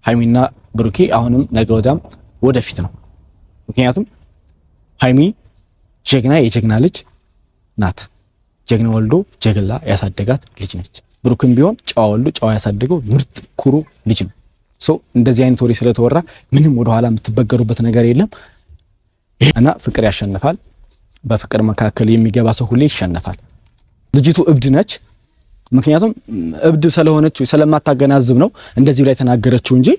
ሃይሚና ብሩኬ አሁንም ነገ ወዳም ወደፊት ነው። ምክንያቱም ሃይሚ ጀግና የጀግና ልጅ ናት። ጀግና ወልዶ ጀግላ ያሳደጋት ልጅ ነች። ብሩክም ቢሆን ጨዋ ወልዶ ጨዋ ያሳደገው ምርጥ ኩሩ ልጅ ነው። እንደዚህ አይነት ወሬ ስለተወራ ምንም ወደ ኋላ የምትበገሩበት ነገር የለም እና ፍቅር ያሸንፋል። በፍቅር መካከል የሚገባ ሰው ሁሌ ይሸነፋል። ልጅቱ እብድ ነች። ምክንያቱም እብድ ስለሆነች ስለማታገናዝብ ነው እንደዚህ ላይ ተናገረችው እንጂ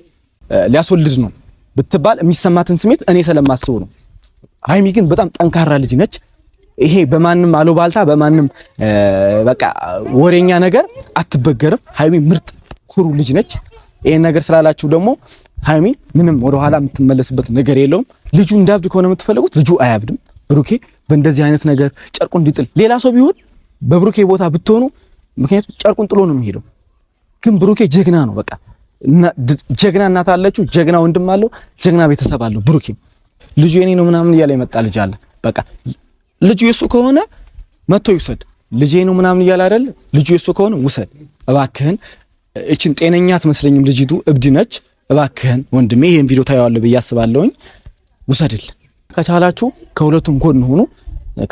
ሊያስወልድ ነው ብትባል የሚሰማትን ስሜት እኔ ስለማስበው ነው። ሃይሚ ግን በጣም ጠንካራ ልጅ ነች። ይሄ በማንም አሉባልታ በማንም በቃ ወሬኛ ነገር አትበገርም። ሃይሚ ምርጥ ኩሩ ልጅ ነች። ይሄን ነገር ስላላችሁ ደግሞ ሃይሚ ምንም ወደ ኋላ የምትመለስበት ነገር የለውም። ልጁ እንዳብድ ከሆነ የምትፈልጉት ልጁ አያብድም። ብሩኬ በእንደዚህ አይነት ነገር ጨርቁን እንዲጥል ሌላ ሰው ቢሆን በብሩኬ ቦታ ብትሆኑ ምክንያቱም ጨርቁን ጥሎ ነው የሚሄደው። ግን ብሩኬ ጀግና ነው። በቃ ጀግና እናት አለችው፣ ጀግና ወንድም አለው፣ ጀግና ቤተሰብ አለው። ብሩኬ ልጁ የኔ ነው ምናምን እያለ የመጣ ልጅ አለ። በቃ ልጁ የሱ ከሆነ መጥቶ ይውሰድ። ልጄ ነው ምናምን እያለ አይደል? ልጁ የሱ ከሆነ ውሰድ እባክህን። እቺን ጤነኛ አትመስለኝም ልጅቱ፣ እብድ ነች። እባክህን ወንድሜ ይሄን ቪዲዮ ታየዋለህ ብዬ አስባለሁኝ። ውሰድል። ከቻላችሁ ከሁለቱም ጎን ሆኑ፣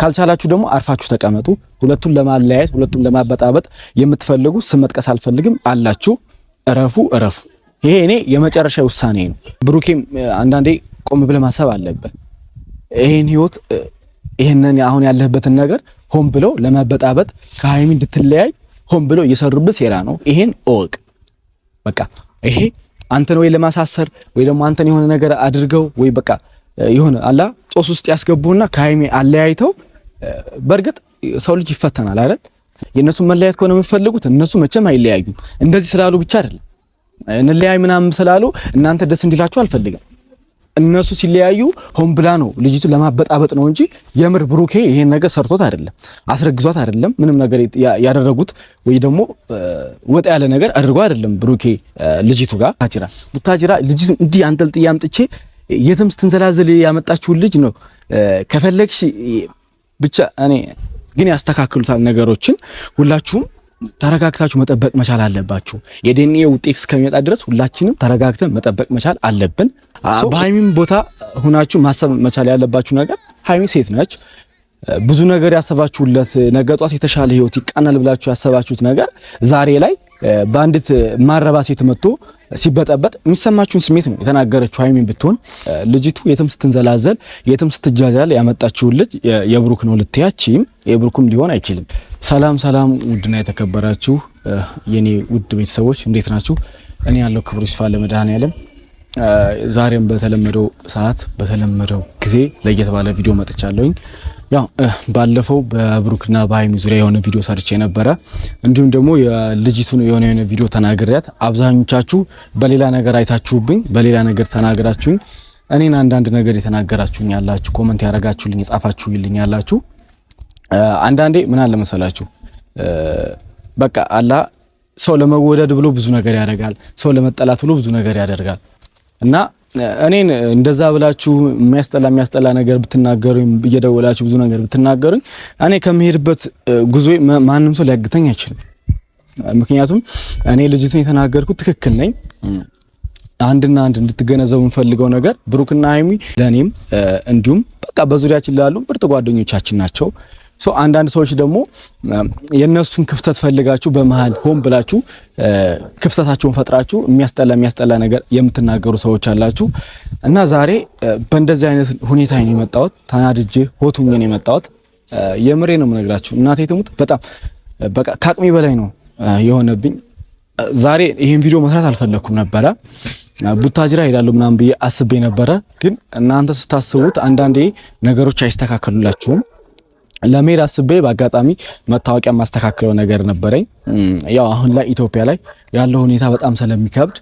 ካልቻላችሁ ደግሞ አርፋችሁ ተቀመጡ። ሁለቱን ለማለያየት ሁለቱን ለማበጣበጥ የምትፈልጉ ስም መጥቀስ አልፈልግም አላችሁ። እረፉ። ይሄ እኔ የመጨረሻ ውሳኔ ነው። ብሩኬም አንዳንዴ ቆም ብለህ ማሰብ አለበት። ይሄን ህይወት ይሄንን አሁን ያለህበትን ነገር ሆን ብለው ለማበጣበጥ ከሃይሚ እንድትለያይ ሆን ብለው እየሰሩበት ሴራ ነው። ይሄን እወቅ። በቃ ይሄ አንተን ወይ ለማሳሰር ወይ ደግሞ አንተን የሆነ ነገር አድርገው ወይ በቃ የሆነ አላ ጦስ ውስጥ ያስገቡና ከሃይሚ አለያይተው። በእርግጥ ሰው ልጅ ይፈተናል አይደል? የነሱ መለያየት ከሆነ የምትፈልጉት እነሱ መቼም አይለያዩም። እንደዚህ ስላሉ ብቻ አይደለም እንለያይ ምናምን ስላሉ እናንተ ደስ እንዲላችሁ አልፈልግም። እነሱ ሲለያዩ ሆን ብላ ነው ልጅቱ ለማበጣበጥ ነው እንጂ የምር ብሩኬ ይሄን ነገር ሰርቶት አይደለም፣ አስረግዟት አይደለም፣ ምንም ነገር ያደረጉት ወይ ደግሞ ወጣ ያለ ነገር አድርጎ አይደለም። ብሩኬ ልጅቱ ጋር ቡታጅራ ልጅቱ እንዲህ አንጠልጥዬ አምጥቼ የትም ስትንዘላዘል ያመጣችው ልጅ ነው። ከፈለግሽ ብቻ እኔ ግን ያስተካክሉታል ነገሮችን። ሁላችሁም ተረጋግታችሁ መጠበቅ መቻል አለባችሁ። የዲኤንኤ ውጤት እስከሚመጣ ድረስ ሁላችንም ተረጋግተን መጠበቅ መቻል አለብን። በሃይሚም ቦታ ሆናችሁ ማሰብ መቻል ያለባችሁ ነገር ሃይሚ ሴት ነች። ብዙ ነገር ያሰባችሁለት ነገ ጧት የተሻለ ህይወት ይቃናል ብላችሁ ያሰባችሁት ነገር ዛሬ ላይ በአንዲት ማረባ ሴት መጥቶ ሲበጠበጥ የሚሰማችሁን ስሜት ነው የተናገረችው። ሃይሚን ብትሆን ልጅቱ የትም ስትንዘላዘል የትም ስትጃጃል ያመጣችውን ልጅ የብሩክ ነው ልትያችም የብሩክም ሊሆን አይችልም። ሰላም ውድና የተከበራችሁ የኔ ውድ ቤተሰቦች እንዴት ናችሁ? እኔ ያለው ክብሩ ይስፋ ለመድኃኔዓለም። ዛሬም በተለመደው ሰዓት በተለመደው ጊዜ ለየት ባለ ቪዲዮ መጥቻለሁኝ። ያው ባለፈው በብሩክና በሃይሚ ዙሪያ የሆነ ቪዲዮ ሰርቼ ነበረ። እንዲሁም ደግሞ የልጅቱን የሆነ ቪዲዮ ተናግሬያት አብዛኞቻችሁ በሌላ ነገር አይታችሁብኝ በሌላ ነገር ተናግራችሁኝ እኔን አንዳንድ ነገር የተናገራችሁኝ ያላችሁ ኮሜንት ያረጋችሁልኝ የጻፋችሁልኝ ያላችሁ አንዳንዴ ምን አለ መሰላችሁ በቃ አላ ሰው ለመወደድ ብሎ ብዙ ነገር ያደርጋል፣ ሰው ለመጠላት ብሎ ብዙ ነገር ያደርጋል እና እኔን እንደዛ ብላችሁ የሚያስጠላ ነገር ብትናገሩኝ እየደወላችሁ ብዙ ነገር ብትናገሩኝ እኔ ከመሄድበት ጉዞ ማንም ሰው ሊያግተኝ አይችልም። ምክንያቱም እኔ ልጅቱን የተናገርኩት ትክክል ነኝ። አንድና አንድ እንድትገነዘቡ የምፈልገው ነገር ብሩክና ሃይሚ ለኔም እንዲሁም በቃ በዙሪያችን ላሉ ምርጥ ጓደኞቻችን ናቸው። አንዳንድ ሰዎች ደግሞ የነሱን ክፍተት ፈልጋችሁ በመሃል ሆን ብላችሁ ክፍተታችሁን ፈጥራችሁ የሚያስጠላ ነገር የምትናገሩ ሰዎች አላችሁ እና ዛሬ በእንደዚህ አይነት ሁኔታ ነው የመጣሁት። ተናድጄ ሆቱኝ ነው የመጣሁት። የምሬ ነው የምነግራችሁ። እናቴ ትሙት በጣም በቃ ከአቅሜ በላይ ነው የሆነብኝ። ዛሬ ይሄን ቪዲዮ መስራት አልፈለኩም ነበረ። ቡታጅራ ሄዳለሁ ምናምን ብዬ አስቤ ነበረ። ግን እናንተ ስታስቡት አንዳንዴ ነገሮች አይስተካከሉላችሁም። ለመሄድ አስቤ በአጋጣሚ መታወቂያ ማስተካከለው ነገር ነበረኝ። ያው አሁን ላይ ኢትዮጵያ ላይ ያለው ሁኔታ በጣም ስለሚከብድ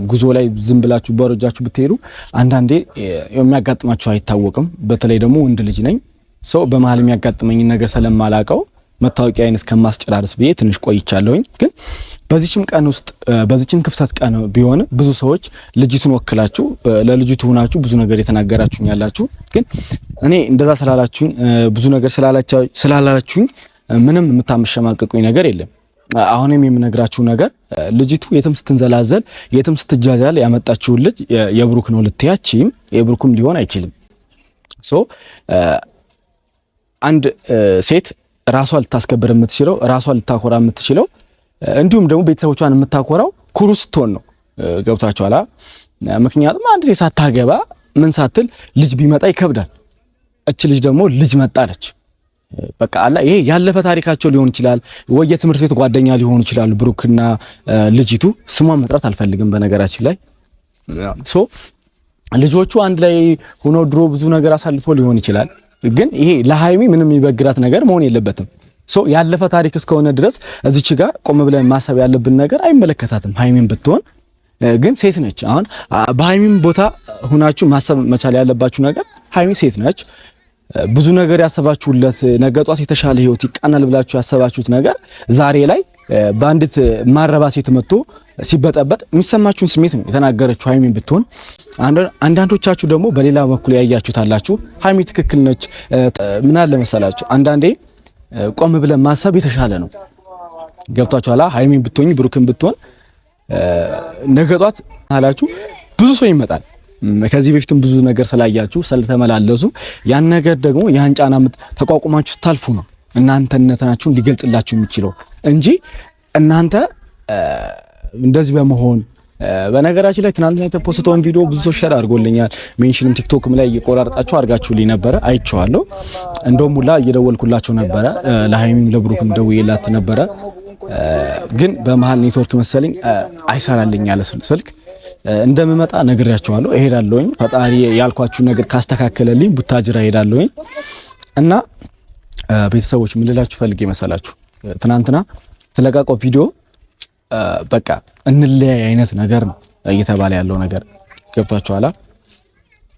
ጉዞ ላይ ዝም ብላችሁ በረጃችሁ ብትሄዱ አንዳንዴ የሚያጋጥማችሁ አይታወቅም። በተለይ ደግሞ ወንድ ልጅ ነኝ። በመሃል የሚያጋጥመኝ ነገር ስለማላቀው መታወቂያዬን እስከማስጨራርስ ብዬ ትንሽ ቆይቻለሁኝ። ግን በዚህም ቀን ውስጥ በዚህም ክፍተት ቀን ቢሆን ብዙ ሰዎች ልጅቱን ወክላችሁ ለልጅቱ ሆናችሁ ብዙ ነገር የተናገራችሁኝ ያላችሁ፣ ግን እኔ እንደዛ ስላላችሁኝ ብዙ ነገር ስላላችሁኝ ምንም የምታመሸማቀቁኝ ነገር የለም። አሁንም የምነግራችሁ ነገር ልጅቱ የትም ስትንዘላዘል የትም ስትጃጃል ያመጣችው ልጅ የብሩክ ነው ልትያቺም የብሩክም ሊሆን አይችልም። ሶ አንድ ሴት ራሷ ልታስከብር የምትችለው ራሷ ልታኮራ የምትችለው እንዲሁም ደግሞ ቤተሰቦቿን የምታኮራው ኩሩ ስትሆን ነው። ገብታችኋል? ምክንያቱም አንድ ሴት ሳታገባ ምን ሳትል ልጅ ቢመጣ ይከብዳል። እች ልጅ ደግሞ ልጅ መጣለች። በቃ አላ ይሄ ያለፈ ታሪካቸው ሊሆን ይችላል ወይ የትምህርት ቤት ጓደኛ ሊሆኑ ይችላሉ። ብሩክና ልጅቱ ስሟን መጥራት አልፈልግም በነገራችን ላይ። ሶ ልጆቹ አንድ ላይ ሆኖ ድሮ ብዙ ነገር አሳልፎ ሊሆን ይችላል። ግን ይሄ ለሃይሚ ምንም የሚበግራት ነገር መሆን የለበትም። ሶ ያለፈ ታሪክ እስከሆነ ድረስ እዚች ጋር ቆም ብለን ማሰብ ያለብን ነገር አይመለከታትም። ሃይሚን ብትሆን ግን ሴት ነች። አሁን በሃይሚን ቦታ ሁናችሁ ማሰብ መቻል ያለባችሁ ነገር ሃይሚ ሴት ነች። ብዙ ነገር ያሰባችሁለት ነገ ጧት የተሻለ ህይወት ይቃናል ብላችሁ ያሰባችሁት ነገር ዛሬ ላይ በአንዲት ማረባ ሴት መጥቶ ሲበጠበጥ የሚሰማችሁን ስሜት ነው የተናገረችው ሃይሚን ብትሆን። አንዳንዶቻችሁ ደግሞ በሌላ በኩል ያያችሁት አላችሁ። ሃይሚ ትክክል ነች። ምን አለ መሰላችሁ አንዳንዴ ቆም ብለን ማሰብ የተሻለ ነው። ገብቷችኋል? ሃይሚን ብትሆኝ ብሩክን ብትሆን ነገ ጧት አላችሁ ብዙ ሰው ይመጣል። ከዚህ በፊትም ብዙ ነገር ስላያችሁ ስለተመላለሱ ያን ነገር ደግሞ ያን ጫና ተቋቁማችሁ ስታልፉ ነው እናንተነታችሁን ሊገልጽላችሁ የሚችለው እንጂ እናንተ እንደዚህ በመሆን በነገራችን ላይ ትናንትና የተፖስተውን ቪዲዮ ብዙ ሰው ሼር አድርጎልኛል። ሜንሽንም ቲክቶክም ላይ እየቆራረጣችሁ አድርጋችሁልኝ ነበረ፣ አይቼዋለሁ። እንደውም ሁላ እየደወልኩላቸው ነበረ። ለሃይሚም ለብሩክም ደውዬላት ነበረ። ግን በመሃል ኔትወርክ መሰለኝ አይሰራልኝ ያለ ስልክ እንደምመጣ ነግሬያቸዋለሁ። እሄዳለሁኝ ፈጣሪ ያልኳችሁ ነገር ካስተካከለልኝ ቡታጅራ እሄዳለሁኝ። እና ቤተሰቦች ምን ልላችሁ ፈልጌ መሰላችሁ ትናንትና ተለቃቀው ቪዲዮ በቃ እንለያይ አይነት ነገር ነው እየተባለ ያለው ነገር ገብቷችኋል?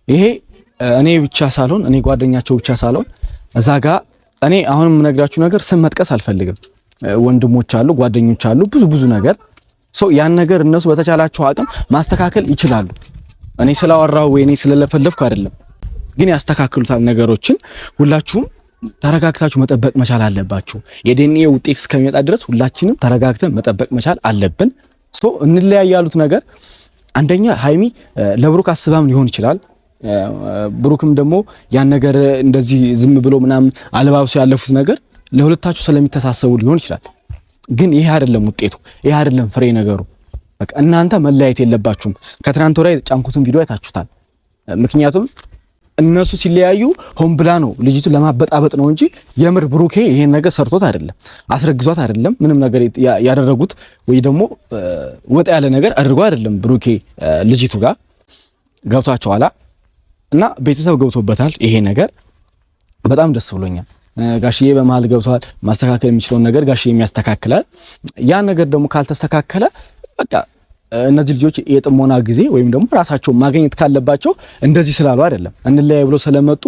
ይሄ እኔ ብቻ ሳልሆን እኔ ጓደኛቸው ብቻ ሳልሆን እዛ ጋር እኔ አሁንም የምነግራችሁ ነገር ስም መጥቀስ አልፈልግም። ወንድሞች አሉ፣ ጓደኞች አሉ፣ ብዙ ነገር ያን ነገር እነሱ በተቻላቸው አቅም ማስተካከል ይችላሉ። እኔ ስላወራው ወይ እኔ ስለለፈለፍኩ አይደለም፣ ግን ያስተካክሉታል ነገሮችን። ሁላችሁም ተረጋግታችሁ መጠበቅ መቻል አለባችሁ። የዲኤንኤ ውጤት እስከሚመጣ ድረስ ሁላችንም ተረጋግተን መጠበቅ መቻል አለብን። እንለያይ ያሉት ነገር አንደኛ ሃይሚ ለብሩክ አስባም ሊሆን ይችላል። ብሩክም ደግሞ ያን ነገር እንደዚህ ዝም ብሎ ምናምን አለባብሶ ያለፉት ነገር ለሁለታችሁ ስለሚተሳሰቡ ሊሆን ይችላል። ግን ይሄ አይደለም ውጤቱ፣ ይሄ አይደለም ፍሬ ነገሩ። በቃ እናንተ መለያየት የለባችሁም። ከትናንት ወዲያ የጫንኩትን ቪዲዮ አይታችሁታል። ምክንያቱም እነሱ ሲለያዩ ሆን ብላ ነው ልጅቱ ለማበጣበጥ ነው እንጂ የምር ብሩኬ ይሄን ነገር ሰርቶት አይደለም፣ አስረግዟት አይደለም፣ ምንም ነገር ያደረጉት ወይ ደግሞ ወጣ ያለ ነገር አድርጎ አይደለም ብሩኬ ልጅቱ ጋር ገብቷቸዋል። እና ቤተሰብ ገብቶበታል። ይሄ ነገር በጣም ደስ ብሎኛል። ጋሽዬ በመሃል ገብቷል። ማስተካከል የሚችለውን ነገር ጋሽዬ የሚያስተካክላል። ያ ነገር ደግሞ ካልተስተካከለ በቃ እነዚህ ልጆች የጥሞና ጊዜ ወይም ደግሞ ራሳቸው ማግኘት ካለባቸው እንደዚህ ስላሉ አይደለም እንለያይ ብሎ ስለመጡ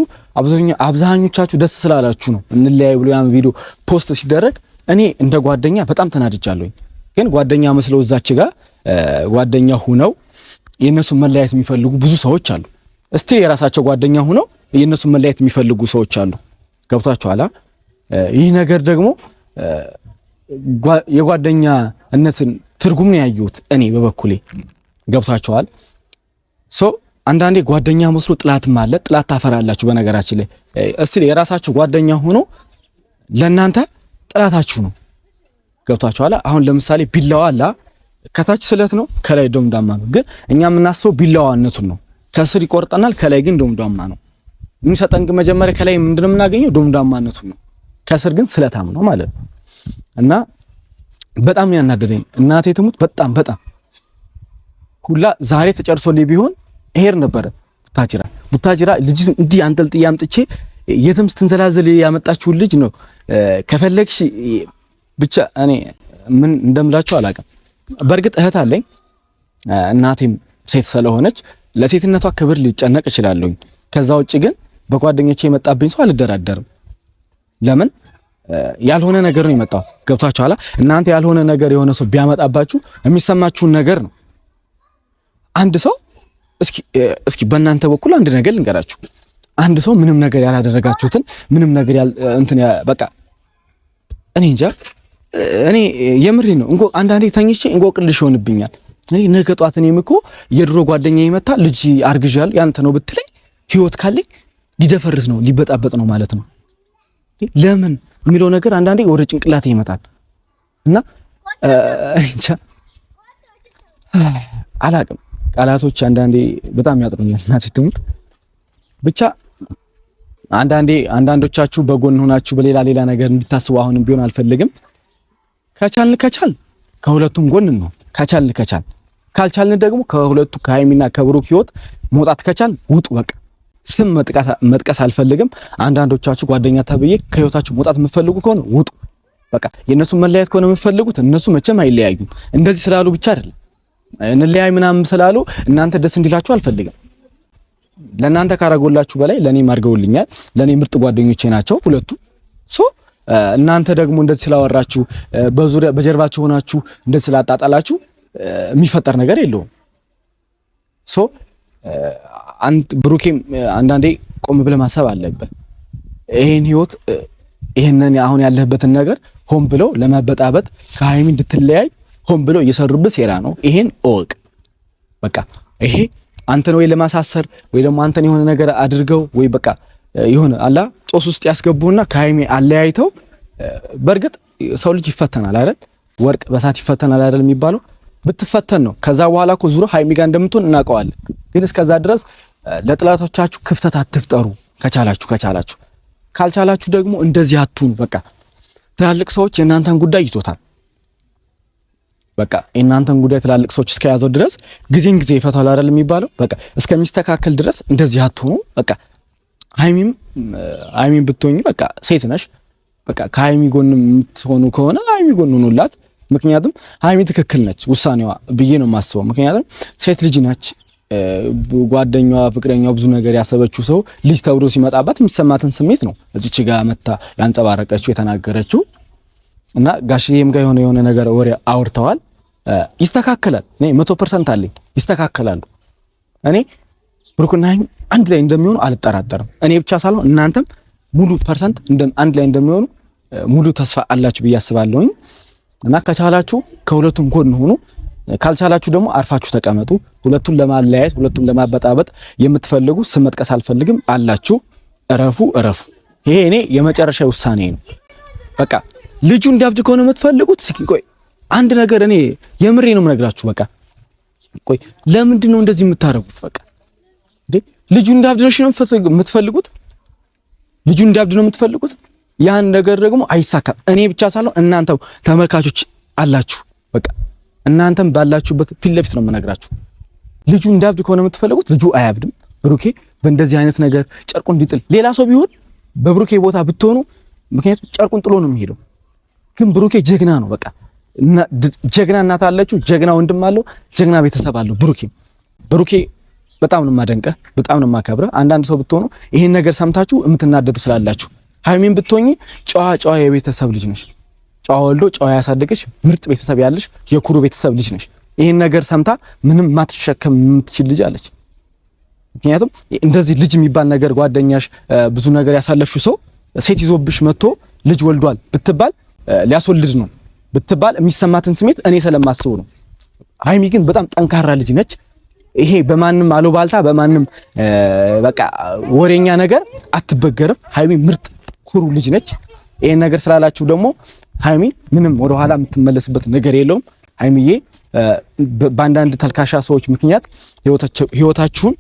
አብዛኞቻችሁ ደስ ስላላችሁ ነው እንለያይ ብሎ ያን ቪዲዮ ፖስት ሲደረግ እኔ እንደ ጓደኛ በጣም ተናድጃለሁኝ። ግን ጓደኛ መስለው እዛች ጋር ጓደኛ ሆነው የነሱ መለያየት የሚፈልጉ ብዙ ሰዎች አሉ። እስቲ የራሳቸው ጓደኛ ሆነው የነሱ መለያየት የሚፈልጉ ሰዎች አሉ። ገብታችኋል? ይህ ነገር ደግሞ የጓደኛነትን ትርጉም ነው ያየሁት እኔ በበኩሌ። ገብታችኋል? አንዳንዴ ጓደኛ መስሎ ጥላትም አለ። ጥላት ታፈራላችሁ። በነገራችን ላይ እስቲ የራሳችሁ ጓደኛ ሆኖ ለእናንተ ጥላታችሁ ነው። ገብታችኋል? አሁን ለምሳሌ ቢላዋ አለ፣ ከታች ስለት ነው፣ ከላይ ዶምዳማ ነው። ግን እኛ የምናስበው ቢላዋነቱን ነው። ከስር ይቆርጠናል፣ ከላይ ግን ዶምዳማ ነው የሚሰጠን። ግን መጀመሪያ ከላይ ምንድነው የምናገኘው? ዶምዳማነቱን ነው። ከስር ግን ስለታም ነው ማለት ነው። እና በጣም ያናደደኝ እናቴ ትሙት በጣም ሁላ ዛሬ ተጨርሶልኝ ቢሆን እሄድ ነበር ቡታጅራ ልጅ እንዲህ አንጠልጥዬ አምጥቼ የትም ስትንዘላዘል ያመጣችው ልጅ ነው። ከፈለግሽ ብቻ እኔ ምን እንደምላችሁ አላውቅም። በእርግጥ እህት አለኝ፣ እናቴም ሴት ስለሆነች ለሴትነቷ ክብር ሊጨነቅ እችላለሁ። ከዛ ውጪ ግን በጓደኞቼ የመጣብኝ ሰው አልደራደርም። ለምን ያልሆነ ነገር ነው የመጣው። ገብታችኋል? እናንተ ያልሆነ ነገር የሆነ ሰው ቢያመጣባችሁ የሚሰማችሁን ነገር ነው። አንድ ሰው እስኪ በእናንተ በኩል አንድ ነገር ልንገራችሁ። አንድ ሰው ምንም ነገር ያላደረጋችሁትን ምንም ነገር በቃ እኔ እንጃ እኔ የምሬ ነው አንዳንዴ ተኝቼ እንቆቅልሽ ይሆንብኛል። እኔ ነገ ጧት እኔም እኮ የድሮ ጓደኛዬ መታ ልጅ አርግዣለሁ ያንተ ነው ብትለኝ ህይወት ካለኝ ሊደፈርስ ነው ሊበጣበጥ ነው ማለት ነው። ለምን የሚለው ነገር አንዳንዴ ወደ ጭንቅላቴ ይመጣል እና እንጃ አላቅም። ቃላቶች አንዳንዴ በጣም ያጥሩኛል። እናቴ ትሙት ብቻ አንዳንዶቻችሁ በጎን ሆናችሁ በሌላ ነገር እንድታስቡ አሁንም ቢሆን አልፈልግም። ከቻልን ከሁለቱም ጎን ነው። ካልቻልን ደግሞ ከሁለቱ ከሃይሚና ከብሩክ ህይወት መውጣት ከቻል ውጡ። በቃ ስም መጥቀስ አልፈልግም። አንዳንዶቻችሁ ጓደኛ ተብዬ ከህይወታችሁ መውጣት የምትፈልጉ ከሆነ ውጡ። በቃ የነሱ መለያየት ከሆነ የምትፈልጉት እነሱ መቼም አይለያዩም። እንደዚህ ስላሉ ብቻ አይደለም እንለያይ ምናምን ስላሉ እናንተ ደስ እንዲላችሁ አልፈልግም። ለእናንተ ካረጎላችሁ በላይ ለኔም አድርገውልኛል። ለኔ ምርጥ ጓደኞቼ ናቸው ሁለቱ። እናንተ ደግሞ እንደዚህ ስላወራችሁ በዙሪያ በጀርባችሁ ሆናችሁ እንደዚህ ስላጣጣላችሁ የሚፈጠር ነገር የለውም። ብሩኬም አንዳንዴ ቆም ብለህ ማሰብ አለብህ። ይሄን ህይወት ይሄንን አሁን ያለህበትን ነገር ሆን ብለው ለማበጣበጥ ከሃይሚ እንድትለያይ ሆን ብለው እየሰሩብህ ሴራ ነው። ይሄን እወቅ። በቃ ይሄ አንተን ወይ ለማሳሰር ወይ ደግሞ አንተን የሆነ ነገር አድርገው ወይ በቃ የሆነ አላ ጦስ ውስጥ ያስገቡና ከሃይሚ አለያይተው። በእርግጥ ሰው ልጅ ይፈተናል አይደል? ወርቅ በሳት ይፈተናል አይደል የሚባለው? ብትፈተን ነው። ከዛ በኋላ እኮ ዙሮ ሃይሚ ጋር እንደምትሆን እናውቀዋለን። ግን እስከዛ ድረስ ለጥላቶቻችሁ ክፍተት አትፍጠሩ። ከቻላችሁ ካልቻላችሁ ደግሞ እንደዚህ አትሁኑ። በቃ ትላልቅ ሰዎች የእናንተን ጉዳይ ይዞታል። በቃ የእናንተን ጉዳይ ትላልቅ ሰዎች እስከያዘው ድረስ ጊዜ ይፈታል አይደል የሚባለው? በቃ እስከሚስተካከል ድረስ እንደዚህ አትሁኑ። በቃ ሃይሚን ብትሆኚ በቃ ሴት ነሽ። በቃ ከሃይሚ ጎን የምትሆኑ ከሆነ ሃይሚ ጎን ሆኑላት። ምክንያቱም ሃይሚ ትክክል ነች ውሳኔዋ ብዬ ነው የማስበው። ምክንያቱም ሴት ልጅ ነች። ጓደኛዋ፣ ፍቅረኛዋ ብዙ ነገር ያሰበችው ሰው ልጅ ተብሎ ሲመጣባት የሚሰማትን ስሜት ነው እዚች ጋር መታ ያንጸባረቀችው የተናገረችው። እና ጋሽዬም ጋር የሆነ ነገር ወሬ አውርተዋል። ይስተካከላል። እኔ 100% አለኝ ይስተካከላሉ። እኔ ብሩክና ሃይሚ አንድ ላይ እንደሚሆኑ አልጠራጠርም። እኔ ብቻ ሳልሆን እናንተም ሙሉ ፐርሰንት አንድ ላይ እንደሚሆኑ ሙሉ ተስፋ አላችሁ ብዬ አስባለሁኝ። እና ከቻላችሁ ከሁለቱም ጎን ሆኑ፣ ካልቻላችሁ ደግሞ አርፋችሁ ተቀመጡ። ሁለቱን ለማለያየት ሁለቱን ለማበጣበጥ የምትፈልጉ ስም መጥቀስ አልፈልግም አላችሁ። እረፉ። ይሄ እኔ የመጨረሻ ውሳኔ ነው። በቃ ልጁ እንዲያብድ ከሆነ የምትፈልጉት ቆይ አንድ ነገር እኔ የምሬ ነው የምነግራችሁ። በቃ ቆይ ለምንድን ነው እንደዚህ የምታረጉት? በቃ ልጁ እንዲያብድ ነው የምትፈልጉት? ልጁ እንዲያብድ ነው የምትፈልጉት? ያን ነገር ደግሞ አይሳካም። እኔ ብቻ ሳልሆን እናንተ ተመልካቾች አላችሁ። በቃ እናንተም ባላችሁበት ፊት ለፊት ነው የምነግራችሁ። ልጁ እንዲያብድ ከሆነ የምትፈልጉት ልጁ አያብድም። ብሩኬ በእንደዚህ አይነት ነገር ጨርቁን እንዲጥል ሌላ ሰው ቢሆን በብሩኬ ቦታ ብትሆኑ፣ ምክንያቱም ጨርቁን ጥሎ ነው የሚሄደው። ግን ብሩኬ ጀግና ነው። በቃ ጀግና እናት አለችው፣ ጀግና ወንድም አለው፣ ጀግና ቤተሰብ አለው። ብሩኬ በጣም ነው የማደንቀህ፣ በጣም ነው የማከብረህ። አንዳንድ ሰው ብትሆኑ ይሄን ነገር ሰምታችሁ የምትናደዱ ስላላችሁ፣ ሃይሚን ብትሆኚ ጨዋ የቤተሰብ ልጅ ነሽ። ጨዋ ወልዶ ጨዋ ያሳደገሽ ምርጥ ቤተሰብ ያለሽ የኩሩ ቤተሰብ ልጅ ነሽ። ይሄን ነገር ሰምታ ምንም ማትሸከም የምትችል ልጅ አለች። ምክንያቱም እንደዚህ ልጅ የሚባል ነገር ጓደኛሽ ብዙ ነገር ያሳለፍሽው ሰው ሴት ይዞብሽ መጥቶ ልጅ ወልዷል ብትባል ሊያስወልድ ነው ብትባል የሚሰማትን ስሜት እኔ ስለማስበው ነው። ሃይሚ ግን በጣም ጠንካራ ልጅ ነች። ይሄ በማንም አሉባልታ በማንም በቃ ወሬኛ ነገር አትበገርም። ሃይሚ ምርጥ ኩሩ ልጅ ነች። ይሄን ነገር ስላላችሁ ደግሞ ሃይሚ ምንም ወደ ኋላ የምትመለስበት ነገር የለውም። ሃይሚዬ በአንዳንድ ተልካሻ ሰዎች ምክንያት ህይወታችሁን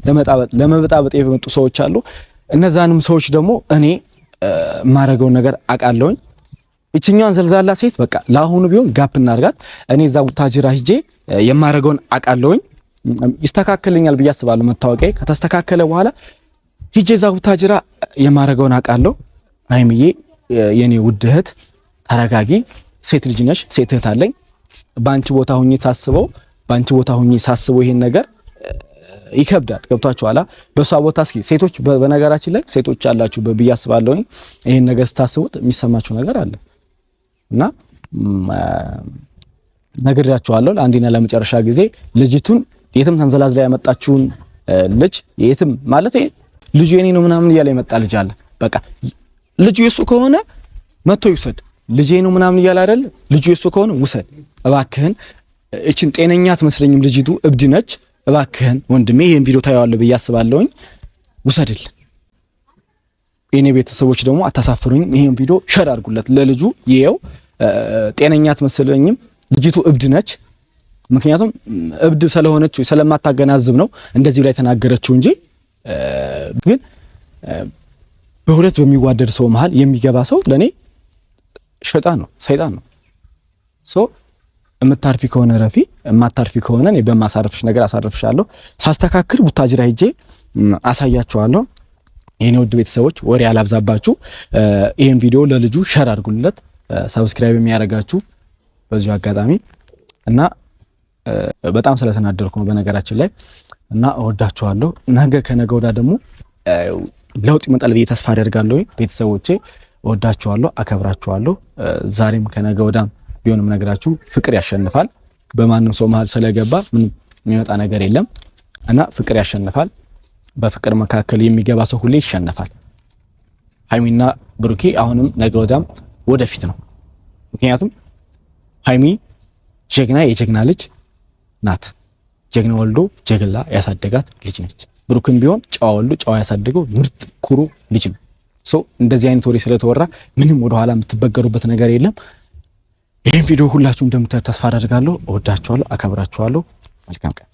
ለመበጣበጥ የመጡ ሰዎች አሉ። እነዛንም ሰዎች ደግሞ እኔ ማረገው ነገር አቃለውኝ። እቺኛዋን ዘልዛላ ሴት በቃ ለአሁኑ ቢሆን ጋፕ እናርጋት። እኔ እዛ ቡታጅራ ሂጄ የማረገውን አቃለውኝ። ይስተካከለኛል ብዬ አስባለሁ። መታወቂያ ከተስተካከለ በኋላ ሂጄ እዛ ቡታጅራ የማረገውን አቃለው። ሃይሚዬ የኔ ውድ እህት ተረጋጊ። ሴት ልጅ ነሽ፣ ሴት እህት አለኝ። ባንቺ ቦታ ሁኚ ሳስበው ይሄን ነገር ይከብዳል። ገብቷችኋላ? በሷ ቦታ እስኪ ሴቶች በነገራችን ላይ ሴቶች አላችሁ ብዬ አስባለሁ። ይሄን ነገር ስታስቡት የሚሰማችሁ ነገር አለ እና ነግሬያችኋለሁ ለአንዴና ለመጨረሻ ጊዜ ልጅቱን የትም ተንዘላዝላ ያመጣችሁን ልጅ የትም ማለት ልጁ የኔ ነው ምናምን እያለ የመጣ ልጅ አለ። በቃ ልጁ የሱ ከሆነ መጥቶ ይውሰድ። ልጄ ነው ምናምን እያለ አይደል? ልጁ የሱ ከሆነ ውሰድ እባክህን። እቺን ጤነኛ አትመስለኝም ልጅቱ እብድ ነች። እባክህን ወንድሜ ይሄን ቪዲዮ ታየዋለህ ብዬ አስባለሁኝ። ውሰድልኝ። የኔ ቤተሰቦች ደግሞ አታሳፍሩኝ። ይሄን ቪዲዮ ሸር አድርጉለት ለልጁ ይሄው። ጤነኛ አትመስለኝም ልጅቱ እብድ ነች። ምክንያቱም እብድ ስለሆነች ስለማታገናዝብ ነው እንደዚህ ላይ ተናገረችው እንጂ ግን በሁለት በሚዋደድ ሰው መሃል የሚገባ ሰው ለኔ ሸይጣን ነው፣ ሰይጣን ነው። ሶ እምታርፊ ከሆነ ረፊ፣ እማታርፊ ከሆነ እኔ በማሳረፍሽ ነገር አሳርፍሻለሁ። ሳስተካክል ቡታጅራ ሄጄ አሳያችኋለሁ። የኔ ውድ ቤተሰቦች ወሬ አላብዛባችሁ። ይሄን ቪዲዮ ለልጁ ሸር አድርጉለት፣ ሰብስክራይብ የሚያደርጋችሁ በዚሁ አጋጣሚ እና በጣም ስለተናደርኩ ነው በነገራችን ላይ እና እወዳችኋለሁ። ነገ ከነገ ወዲያ ደግሞ ለውጥ ይመጣል ብዬ ተስፋ አደርጋለሁ። ቤተሰቦቼ እወዳችኋለሁ፣ አከብራችኋለሁ። ዛሬም ከነገ ወዲያም ቢሆንም ነገራችሁ ፍቅር ያሸንፋል። በማንም ሰው መሀል ስለገባ ምንም የሚመጣ ነገር የለም እና ፍቅር ያሸንፋል። በፍቅር መካከል የሚገባ ሰው ሁሌ ይሸነፋል። ሃይሚና ብሩኬ አሁንም ነገ ወዲያም ወደፊት ነው። ምክንያቱም ሃይሚ ጀግና የጀግና ልጅ ናት። ጀግና ወልዶ ጀግላ ያሳደጋት ልጅ ነች። ብሩክም ቢሆን ጨዋ ወልዶ ጨዋ ያሳደገው ምርጥ ኩሩ ልጅ ነው። ሶ እንደዚህ አይነት ወሬ ስለተወራ ምንም ወደኋላ የምትበገሩበት ነገር የለም። ይህን ቪዲዮ ሁላችሁም እንደምታዩት ተስፋ አደርጋለሁ። እወዳችኋለሁ፣ አከብራችኋለሁ። መልካም ቀን